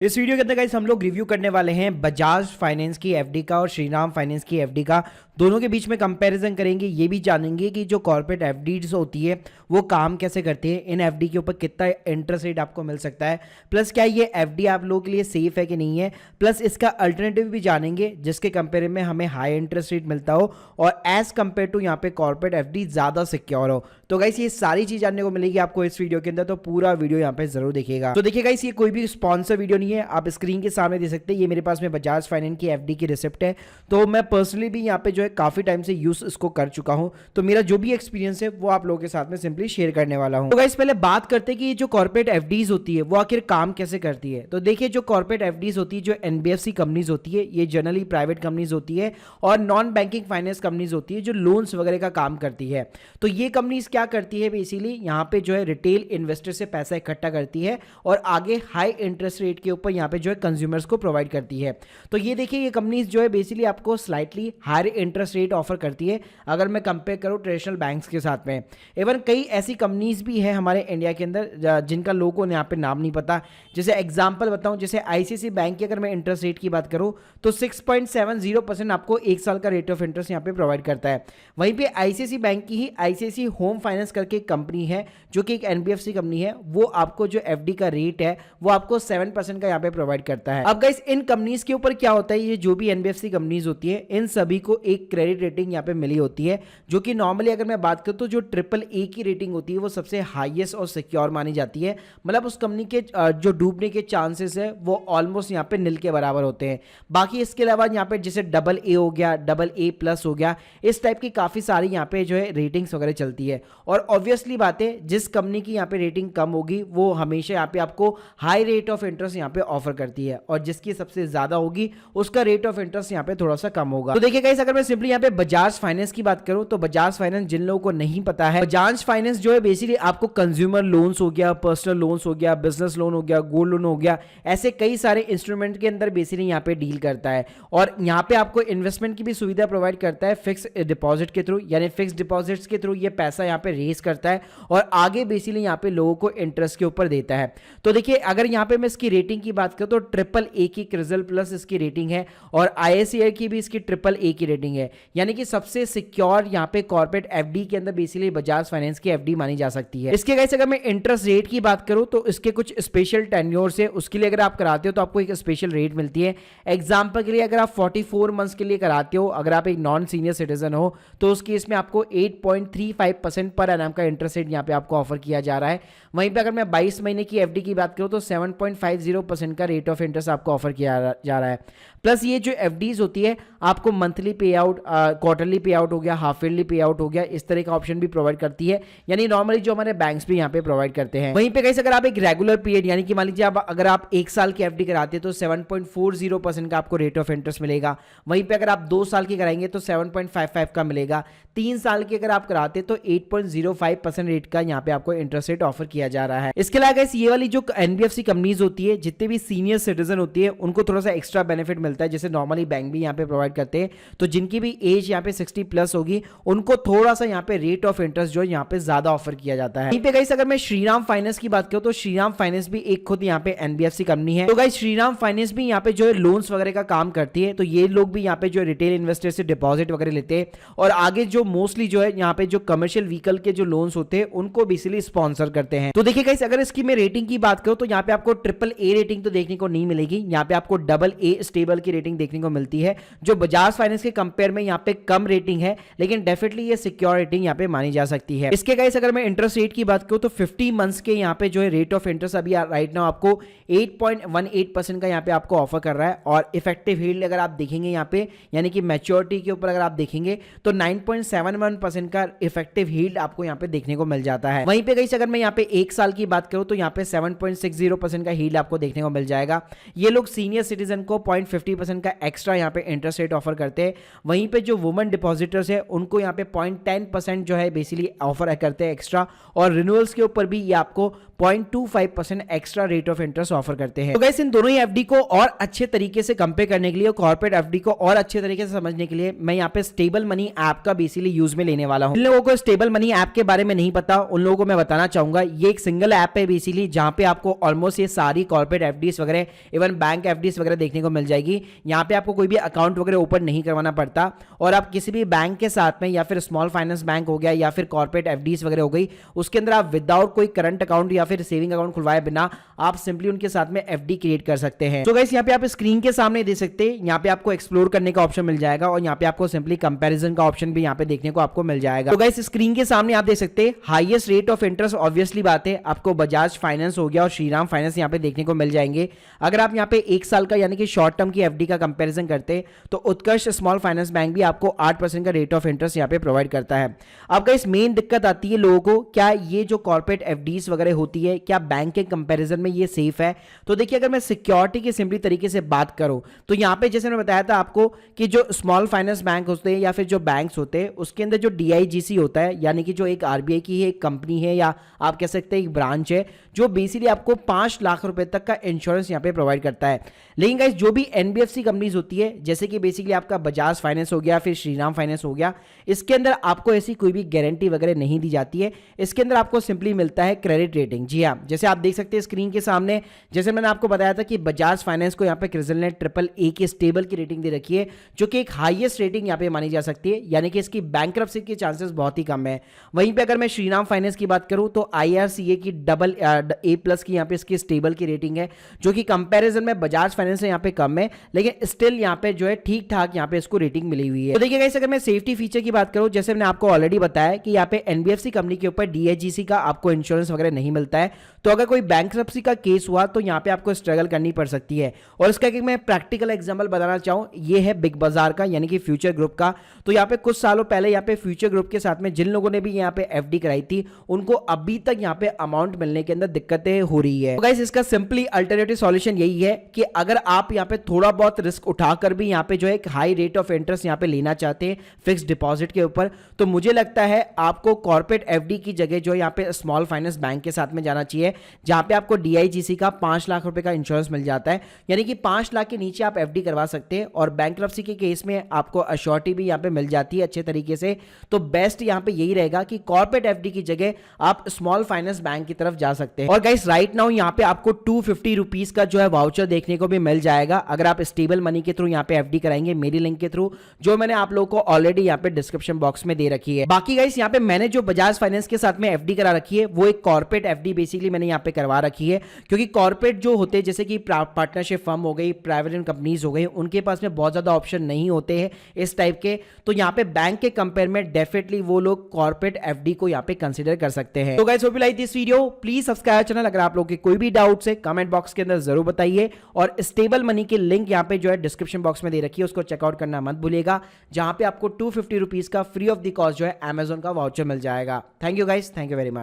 इस वीडियो के अंदर गाइस हम लोग रिव्यू करने वाले हैं बजाज फाइनेंस की एफडी का और श्रीराम फाइनेंस की एफडी का। दोनों के बीच में कंपैरिजन करेंगे, ये भी जानेंगे कि जो कॉर्पोरेट एफडीज होती है वो काम कैसे करती है, इन एफडी के ऊपर कितना इंटरेस्ट रेट आपको मिल सकता है, प्लस क्या ये एफडी आप लोगों के लिए सेफ है कि नहीं है, प्लस इसका अल्टरनेटिव भी जानेंगे जिसके कंपेयर में हमें हाई इंटरेस्ट रेट मिलता हो और एज कंपेयर टू यहाँ पे कॉर्पोरेट एफडी ज़्यादा सिक्योर हो। तो गाइस ये सारी चीज़ जानने को मिलेगी आपको इस वीडियो के अंदर, तो पूरा वीडियो यहाँ पे जरूर देखिएगा। तो देखिए गाइस ये कोई भी स्पॉन्सर वीडियो नहीं है, आप स्क्रीन के सामने देख सकते हैं, ये मेरे पास में बजाज फाइनेंस की एफडी की रिसिप्ट है। तो मैं पर्सनली भी यहाँ पे जो है काफी टाइम से यूज इसको कर चुका हूँ, तो मेरा जो भी एक्सपीरियंस है वो आप लोगों के साथ में सिंपली शेयर करने वाला हूँ। तो गाइस पहले बात करते हैं कि ये जो कॉर्पोरेट एफडीज होती है वो आखिर काम कैसे करती है। तो देखिए जो कॉर्पोरेट एफडीज होती है, जो एनबीएफसी कंपनीज होती है, ये जनरली प्राइवेट कंपनीज होती है और नॉन बैंकिंग फाइनेंस कंपनीज होती है जो लोन्स वगैरह का काम करती है। तो ये कंपनीज क्या करती है, बेसिकली यहाँ पे जो है रिटेल इन्वेस्टर से पैसा इकट्ठा करती है और आगे हाई इंटरेस्ट रेट के ऊपर यहाँ पे जो है कंज्यूमर्स को प्रोवाइड करती है। तो ये देखिए ये कंपनीज जो है बेसिकली आपको slightly higher interest rate offer करती है अगर मैं कंपेयर करूँ ट्रेडिशनल बैंक्स के साथ में। इवन कई ऐसी कंपनीज भी है हमारे इंडिया के अंदर जिनका लोगों को यहाँ पे नाम नहीं पता। जैसे एग्जांपल बताऊं, जैसे आईसीआईसीआई बैंक की अगर मैं इंटरेस्ट रेट की बात करूं तो 6.70% आपको एक साल का रेट ऑफ इंटरेस्ट यहाँ पे प्रोवाइड करता है। वहीं पे आईसीआईसीआई बैंक की ही आईसीआईसीआई होम फाइनेंस करके एक कंपनी है जो कि एक एनबीएफसी कंपनी है, वो आपको जो एफडी का रेट है वो आपको 7% का यहाँ पे प्रोवाइड करता है। अब गाइस इन कंपनीज के ऊपर क्या होता है, ये जो भी एनबीएफसी कंपनीज होती है इन सभी को एक क्रेडिट रेटिंग यहाँ पे मिली होती है, जो कि नॉर्मली अगर मैं बात करूँ तो जो ट्रिपल ए की रेटिंग होती है वो सबसे हाईएस्ट और सिक्योर मानी जाती है। मतलब उस कंपनी के जो डूबने के चांसेस है वो ऑलमोस्ट यहाँ पे नील के बराबर होते हैं। बाकी इसके अलावा यहाँ पे जैसे डबल ए हो गया, डबल ए प्लस हो गया, इस टाइप की काफ़ी सारी यहाँ पे जो है रेटिंग्स वगैरह चलती है। और ऑब्वियसली बात है जिस कंपनी की यहाँ पे रेटिंग कम होगी वो हमेशा यहाँ पे आपको हाई रेट ऑफ इंटरेस्ट यहाँ पे ऑफर करती है और जिसकी सबसे ज़्यादा होगी उसका रेट ऑफ इंटरेस्ट यहाँ पे थोड़ा सा कम होगा। तो देखिए गाइस अगर मैं सिंपली यहाँ पे बजाज फाइनेंस की बात करूँ तो बजाज फाइनेंस जिन लोगों को नहीं पता है, बजाज फाइनेंस जो है बेसिकली आपको कंज्यूमर लोन्स हो गया, पर्सनल लोन्स हो गया, बिजनेस लोन हो गया, गोल्ड लोन हो गया, ऐसे कई सारे इंस्ट्रूमेंट के अंदर बेसिकली यहाँ पे डील करता है और यहाँ पे आपको इन्वेस्टमेंट की भी सुविधा प्रोवाइड करता है फिक्स डिपॉजिट के थ्रू, यानी फिक्स डिपॉजिट्स के थ्रू ये पैसा यहाँ पे रेज करता है और आगे बेसिकली यहाँ पे लोगों को इंटरेस्ट के ऊपर देता है। तो देखिए अगर यहाँ पे मैं इसकी रेटिंग की बात करूँ तो ट्रिपल ए की क्रिजल प्लस इसकी रेटिंग है और आईसीआईसीआई की भी इसकी ट्रिपल ए की रेटिंग है, यानी कि सबसे सिक्योर यहाँ पे कॉर्पोरेट एफडी के अंदर बेसिकली बजाज फाइनेंस की एफडी मानी जा सकती है। इसके गाइस अगर मैं इंटरेस्ट रेट की बात करूं तो इसके कुछ स्पेशल टेन्योर्स है, उसके लिए अगर आप कराते हो तो आपको एक स्पेशल रेट मिलती है। एग्जांपल के लिए अगर आप 44 मंथ्स के लिए कराते हो, अगर आप एक नॉन सीनियर सिटीजन हो तो उस केस में आपको 8.35% पर एनम का इंटरेस्ट रेट यहाँ पे आपको ऑफर किया जा रहा है। वहीं पे अगर मैं 22 महीने की एफडी की बात करूं तो 7.50% का रेट ऑफ इंटरेस्ट आपको ऑफर किया जा रहा है। प्लस ये जो एफडीज होती है आपको मंथली पे आउट, क्वार्टरली पे आउट हो गया, हाफ ईयरली पे आउट हो गया, इस तरह का ऑप्शन भी प्रोवाइड करती है, यानी नॉर्मली जो हमारे बैंक्स भी यहाँ पे प्रोवाइड करते हैं। वहीं पे कैसे अगर आप एक रेगुलर पीरियड, यानी कि मान लीजिए अगर आप एक साल की एफडी कराते हैं तो 7.40% का आपको रेट ऑफ इंटरेस्ट मिलेगा। वहीं पे अगर आप 2 साल की कराएंगे तो 7.55 का मिलेगा। 3 साल की अगर आप कराते तो 8.05% रेट का यहाँ पे आपको इंटरेस्ट रेट ऑफर किया जा रहा है। इसके अलावा ये वाली जो एनबीएफसी कंपनीज होती है, जितने भी सीनियर सिटीजन होती है उनको थोड़ा सा एक्स्ट्रा बेनिफिट मिलता है, जैसे नॉर्मली बैंक भी यहाँ पे प्रोवाइड करते हैं। तो जिनकी भी एज यहाँ पे 60 प्लस होगी उनको थोड़ा सा यहाँ पे रेट ऑफ इंटरेस्ट जो है यहाँ पे ज्यादा ऑफर किया जाता है। यहीं पे गाइस अगर मैं श्रीराम फाइनेंस की बात करूं तो श्रीराम फाइनेंस भी एक खुद यहाँ पे एनबीएफसी कंपनी है। तो गाइस श्रीराम फाइनेंस भी यहाँ पे जो है लोन्स वगैरह का काम करती है, तो ये लोग भी यहाँ पे जो रिटेल इन्वेस्टर से डिपॉजिट वगैरह लेते हैं और आगे जो मोस्टली जो है यहाँ पे जो कमर्शियल व्हीकल के जो लोन्स होते हैं उनको बेसिकली स्पॉन्सर करते हैं। तो देखिए गाइस अगर इसकी मैं रेटिंग की बात करूं तो यहाँ पे आपको ट्रिपल ए रेटिंग तो देखने को नहीं मिलेगी, यहाँ पे आपको डबल ए स्टेबल की रेटिंग देखने को मिलती है, जो बजाज फाइनेंस के कंपेयर में यहाँ पे कम रेटिंग है, लेकिन डेफिनेटली ये सिक्योर रेटिंग यहाँ पे मानी जा सकती है। इसके गाइस अगर मैं इंटरेस्ट रेट की बात करूं तो 50 मंथ्स के यहाँ पे जो है रेट ऑफ इंटरेस्ट अभी राइट नाउ आपको 8.18% का यहाँ पे आपको ऑफर कर रहा है और इफेक्टिव यील्ड अगर आप देखेंगे यहाँ पे, यानी कि मैच्योरिटी के ऊपर अगर आप देखेंगे तो 9.71% का इफेक्टिव यील्ड आपको यहाँ पे देखने को मिल जाता है। वहीं पे गाइस अगर मैं यहाँ पे 1 साल की बात करूं तो यहाँ पे 7.60% का यील्ड आपको देखने को मिल जाएगा। ये लोग सीनियर सिटीजन को 0.50% का एक्स्ट्रा यहाँ पे इंटरेस्ट रेट ऑफर करते हैं। वहीं पे जो वुमेन डिपॉजिटर्स है उनको यहाँ पे 0.10% जो है बेसिकली ऑफर करते हैं एक्स्ट्रा, और रिन्यूअल्स के ऊपर भी ये आपको 0.25% extra rate of interest offer करते हैं। तो गाइस इन दोनों ही एफडी को और अच्छे तरीके से कंपेयर करने के लिए, कॉर्पोरेट एफडी को और अच्छे तरीके से समझने के लिए मैं यहाँ पे स्टेबल मनी ऐप का बेसिकली यूज में लेने वाला हूँ। जिन लोगों को स्टेबल मनी ऐप के बारे में नहीं पता उन लोगों को मैं बताना चाहूंगा, ये एक सिंगल ऐप है बेसिकली जहां पे आपको ऑलमोस्ट ये सारी कॉर्पोरेट एफडीज वगैरह, इवन बैंक एफडीज वगैरह देखने को मिल जाएगी। यहाँ पे आपको कोई भी अकाउंट वगैरह ओपन नहीं करवाना पड़ता और आप किसी भी बैंक के साथ में या फिर स्मॉल फाइनेंस बैंक हो गया या फिर कॉर्पोरेट एफडीज वगैरह हो गई, उसके अंदर आप विदाउट कोई करंट अकाउंट या फिर सेविंग अकाउंट खुलवाए बिना आप सिंपली उनके साथ में एफडी क्रिएट कर सकते हैं। तो गाइस यहाँ पे आप स्क्रीन के सामने देख सकते हैं, यहाँ पे आपको एक्सप्लोर करने का ऑप्शन मिल जाएगा और यहाँ पे आपको सिंपली कंपैरिजन का ऑप्शन भी यहाँ पे देखने को आपको मिल जाएगा। तो गाइस स्क्रीन के सामने आप देख सकते हैं highest rate of interest, obviously बात है आपको बजाज फाइनेंस हो गया और श्रीराम फाइनेंस यहाँ पे देखने को मिल जाएंगे। अगर आप यहाँ पे 1 साल का यानी कि शॉर्ट टर्म की एफडी का कंपैरिजन करते हैं तो उत्कर्ष स्मॉल फाइनेंस बैंक भी आपको 8% का रेट ऑफ इंटरेस्ट यहाँ पे प्रोवाइड करता है। अब गाइस मेन दिक्कत आती है लोगों को, क्या ये जो कॉर्पोरेट एफडीज वगैरह होती है क्या बैंक के कंपैरिजन में ये सेफ है? तो देखिए अगर मैं सिक्योरिटी की सिंपली तरीके से बात करूं तो यहाँ पे जैसे मैंने बताया था आपको कि जो स्मॉल फाइनेंस बैंक होते हैं या फिर जो बैंक्स होते हैं उसके अंदर जो डीआईजीसी होता है यानी कि जो एक आरबीआई की है एक कंपनी है या आप कह सकते हैं एक ब्रांच है जो बेसिकली आपको 5 लाख रुपए तक का इंश्योरेंस यहाँ पे प्रोवाइड करता है। लेकिन गाइस जो भी एनबीएफसी कंपनीज होती है जैसे कि बेसिकली आपका बजाज फाइनेंस हो गया फिर श्रीराम फाइनेंस हो गया, इसके अंदर आपको ऐसी कोई भी गारंटी वगैरह नहीं दी जाती है। इसके अंदर आपको सिंपली मिलता है क्रेडिट रेटिंग। जी हाँ, जैसे आप देख सकते हैं स्क्रीन के सामने, जैसे मैंने आपको बताया था कि बजाज फाइनेंस को यहाँ पे क्रिसिल ने AAA की स्टेबल की रेटिंग दे रखी है जो कि एक हाईएस्ट रेटिंग यहाँ पे मानी जा सकती है, यानी कि इसकी बैंक्रप्सी के चांसेस बहुत ही कम है। वहीं पे अगर मैं श्रीराम फाइनेंस की बात करूं तो IRCA की AA+ की यहाँ पे इसकी स्टेबल की रेटिंग है जो कि कंपैरिजन में बजाज फाइनेंस से यहाँ पे कम है, लेकिन स्टिल यहाँ पे जो है ठीक ठाक यहाँ पे इसको रेटिंग मिली हुई है। तो देखिए गाइस अगर मैं सेफ्टी फीचर की बात करूं, जैसे मैंने आपको ऑलरेडी बताया कि यहाँ पे एनबीएफसी कंपनी के ऊपर डीआईजीसी का आपको इंश्योरेंस वगैरह नहीं मिलता है, तो अगर कोई बैंक्रप्सी का केस हुआ तो यहाँ पे आपको स्ट्रगल करनी पड़ सकती है। और इसका एक मैं प्रैक्टिकल एग्जांपल बताना चाहूँ, ये है बिग बाजार का यानी कि फ्यूचर ग्रुप का। तो यहाँ पे कुछ सालों पहले यहाँ पे फ्यूचर ग्रुप के साथ में जिन लोगों ने भी यहाँ पे एफडी कराई थी उनको अभी तक यहाँ पे अमाउंट मिलने के अंदर दिक्कतें हो रही है। तो गाइस इसका सिंपली अल्टरनेटिव सॉल्यूशन यही है कि अगर आप यहाँ पे थोड़ा बहुत रिस्क उठाकर भी यहाँ पे जो है एक हाई रेट ऑफ इंटरेस्ट यहाँ पे लेना चाहते हैं फिक्स डिपॉजिट के ऊपर, तो मुझे लगता है आपको कॉर्पोरेट एफडी की जगह जो यहाँ पे स्मॉल फाइनेंस बैंक के साथ में जाना चाहिए, जहां पे आपको डीआईजीसी का 5 लाख रुपए का इंश्योरेंस मिल जाता है, यानी कि 5 लाख के नीचे आप एफडी करवा सकते हैं और बैंक्रप्सी के केस में आपको अश्योरिटी भी यहाँ पे मिल जाती है अच्छे तरीके से। तो बेस्ट यहाँ पे यही रहेगा कि कॉर्पोरेट एफडी की जगह आप स्मॉल फाइनेंस बैंक की तरफ जा सकते हैं। और गाइस राइट नाउ यहाँ पे आपको 250 रुपीज का जो है वाउचर देखने को भी मिल जाएगा अगर आप स्टेबल मनी के थ्रू यहाँ पे एफडी कराएंगे मेरी लिंक के थ्रू, जो मैंने आप लोगों को ऑलरेडी यहाँ पे डिस्क्रिप्शन बॉक्स में दे रखी है। बाकी गाइस यहाँ पे मैंने जो बजाज फाइनेंस के साथ में एफडी करा रखी है वो एक कॉर्पोरेट एफडी बेसिकली मैंने यहाँ पे करवा रखी है, क्योंकि कॉर्पोरेट जो होते हैं जैसे कि पार्टनरशिप फर्म हो गई, प्राइवेट कंपनीज हो गई, उनके पास में बहुत ज्यादा ऑप्शन नहीं होते हैं इस टाइप के, तो यहाँ पे बैंक के कंपेयर में डेफिनेटली वो लोग कॉर्पोरेट एफडी को यहाँ पे कंसीडर कर सकते हैं। तो guys hope you like this video, please subscribe channel. अगर आप लोगों के कोई भी डाउट्स है कमेंट बॉक्स के अंदर जरूर बताइए और स्टेबल मनी की लिंक यहाँ पे जो है डिस्क्रिप्शन बॉक्स में दे रखी है, उसको चेकआउट करना मत भूलिएगा, जहां पे आपको 250 रुपीज का फ्री ऑफ द कॉस्ट जो है अमेजॉन का वाउचर मिल जाएगा। Thank you guys, thank you very much.